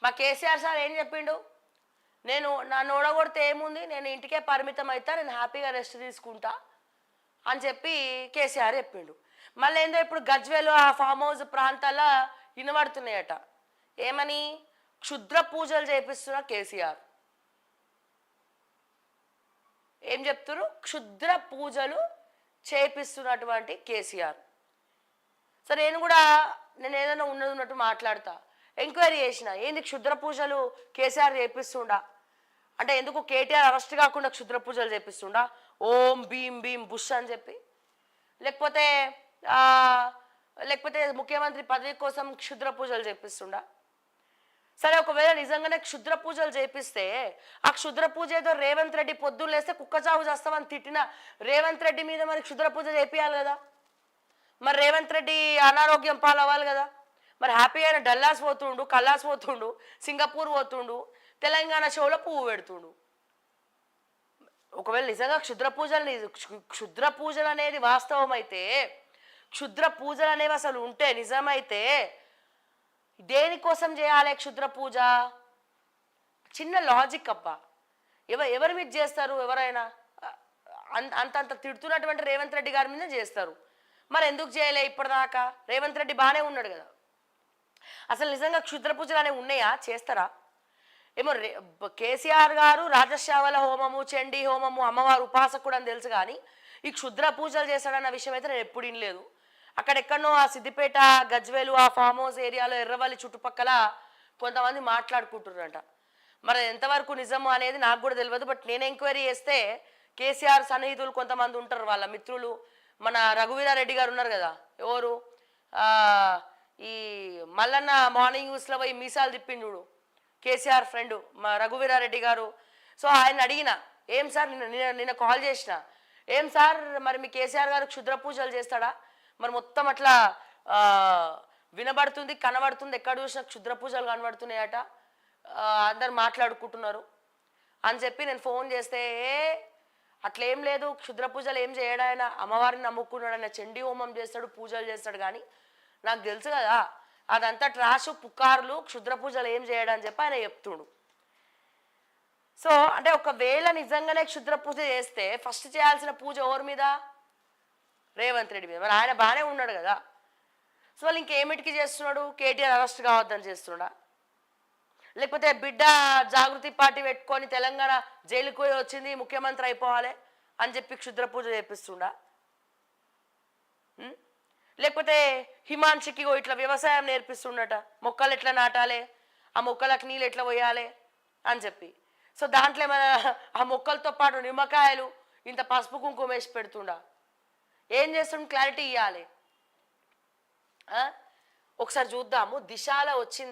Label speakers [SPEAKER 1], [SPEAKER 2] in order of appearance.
[SPEAKER 1] మా కేసీఆర్ సార్ ఏం చెప్పిండు, నేను నన్ను ఓడగొడితే ఏముంది, నేను ఇంటికే పరిమితం అవుతా, నేను హ్యాపీగా రెస్ట్ తీసుకుంటా అని చెప్పి కేసీఆర్ చెప్పిండు. మళ్ళీ ఏందో ఇప్పుడు గజ్వేలు ఆ ఫామ్ హౌస్ ప్రాంతాల్లో వినబడుతున్నాయట, ఏమని క్షుద్ర పూజలు చేపిస్తున్న కేసీఆర్. ఏం చెప్తున్నారు, క్షుద్ర పూజలు చేపిస్తున్నటువంటి కేసీఆర్. సరే నేను ఏదైనా ఉన్నట్టు మాట్లాడతా, ఎంక్వైరీ చేసిన, ఏంది క్షుద్ర పూజలు కేసీఆర్ చేపిస్తుండా అంటే, ఎందుకు కేటీఆర్ అరెస్ట్ కాకుండా క్షుద్ర పూజలు చేపిస్తుండా, ఓం భీం భీం బుష్ అని చెప్పి, లేకపోతే ముఖ్యమంత్రి పదవి కోసం క్షుద్ర పూజలు చేపిస్తుండా. సరే ఒకవేళ నిజంగానే క్షుద్ర పూజలు చేపిస్తే ఆ క్షుద్ర పూజ ఏదో రేవంత్ రెడ్డి పొద్దున్న లేస్తే కుక్క చావు చేస్తామని తిట్టిన రేవంత్ రెడ్డి మీద మరి క్షుద్ర పూజ చేపియాలి కదా, మరి రేవంత్ రెడ్డి అనారోగ్యం పాలవ్వాలి కదా. మరి హ్యాపీగా డల్లాస్ పోతుండు, కల్లాస్ పోతుండు, సింగపూర్ పోతుండు, తెలంగాణ షోలో పువ్వు పెడుతుండు. ఒకవేళ నిజంగా క్షుద్ర పూజలు అనేది వాస్తవం అయితే, క్షుద్ర పూజలు అనేవి అసలు ఉంటే నిజమైతే దేనికోసం చేయాలి క్షుద్ర పూజ? చిన్న లాజిక్ అబ్బా. ఎవరి మీద చేస్తారు? ఎవరైనా అంతంత తిడుతున్నటువంటి రేవంత్ రెడ్డి గారి మీద చేస్తారు. మరి ఎందుకు చేయలే ఇప్పటిదాకా? రేవంత్ రెడ్డి బాగానే ఉన్నాడు కదా. అసలు నిజంగా క్షుద్ర పూజలు అనేవి ఉన్నాయా? చేస్తారా ఏమో. కేసీఆర్ గారు రాజశ్యామల హోమము, చండీ హోమము, అమ్మవారు ఉపాసకుడు అని తెలుసు, కానీ ఈ క్షుద్ర పూజలు చేస్తాడన్న విషయం అయితే నేను ఎప్పుడు వినలేదు. అక్కడెక్కడనో ఆ సిద్దిపేట, గజ్వేలు, ఆ ఫామ్ హౌస్ ఏరియాలో, ఎర్రవల్లి చుట్టుపక్కల కొంతమంది మాట్లాడుకుంటున్నారంట. మరి ఎంతవరకు నిజము అనేది నాకు కూడా తెలియదు. బట్ నేను ఎంక్వైరీ చేస్తే కేసీఆర్ సన్నిహితులు కొంతమంది ఉంటారు, వాళ్ళ మిత్రులు. మన రఘువీరారెడ్డి గారు ఉన్నారు కదా, ఎవరు ఈ మల్లన్న మార్నింగ్ న్యూస్లో పోయి మీసాలు తిప్పిండు కేసీఆర్ ఫ్రెండ్ మా రఘువీరారెడ్డి గారు. సో ఆయన అడిగిన, ఏం సార్ నిన్న కాల్ చేసిన, ఏం సార్ మరి మీ కేసీఆర్ గారు క్షుద్ర పూజలు చేస్తాడా? మరి మొత్తం అట్లా వినబడుతుంది, కనబడుతుంది, ఎక్కడ చూసినా క్షుద్ర పూజలు కనబడుతున్నాయట, అందరు మాట్లాడుకుంటున్నారు అని చెప్పి నేను ఫోన్ చేస్తే, అట్లేం లేదు, క్షుద్ర పూజలు ఏం చేయడా, ఆయన అమ్మవారిని నమ్ముకున్నాడు, ఆయన చండీ హోమం చేస్తాడు, పూజలు చేస్తాడు, కానీ నాకు తెలుసు కదా అదంతా ట్రాషు పుకార్లు, క్షుద్ర పూజలు ఏం చేయడని చెప్పి ఆయన చెప్తుడు. సో అంటే ఒకవేళ నిజంగానే క్షుద్ర పూజ చేస్తే ఫస్ట్ చేయాల్సిన పూజ ఎవరి మీద? రేవంత్ రెడ్డి మీద. మరి ఆయన బాగానే ఉన్నాడు కదా. సో వాళ్ళు ఇంకేమిటికి చేస్తున్నాడు? కేటీఆర్ అరెస్ట్ కావద్దని చేస్తున్నాడా, లేకపోతే బిడ్డ జాగృతి పార్టీ పెట్టుకొని తెలంగాణ జైలుకు పోయి వచ్చింది, ముఖ్యమంత్రి అయిపోవాలి అని చెప్పి క్షుద్ర పూజ చేపిస్తుండా, లేకపోతే హిమాన్షికి ఇట్లా వ్యవసాయం నేర్పిస్తుండట, మొక్కలు ఎట్లా నాటాలి, ఆ మొక్కలకు నీళ్ళు ఎట్లా పోయాలి అని చెప్పి. సో దాంట్లో మన ఆ మొక్కలతో పాటు నిమ్మకాయలు, ఇంత పసుపు కుంకుమ వేసి పెడుతుండా. ఏం చేస్తుండ? క్లారిటీ ఇవ్వాలి. ఒకసారి చూద్దాము. దిశాలో వచ్చింది.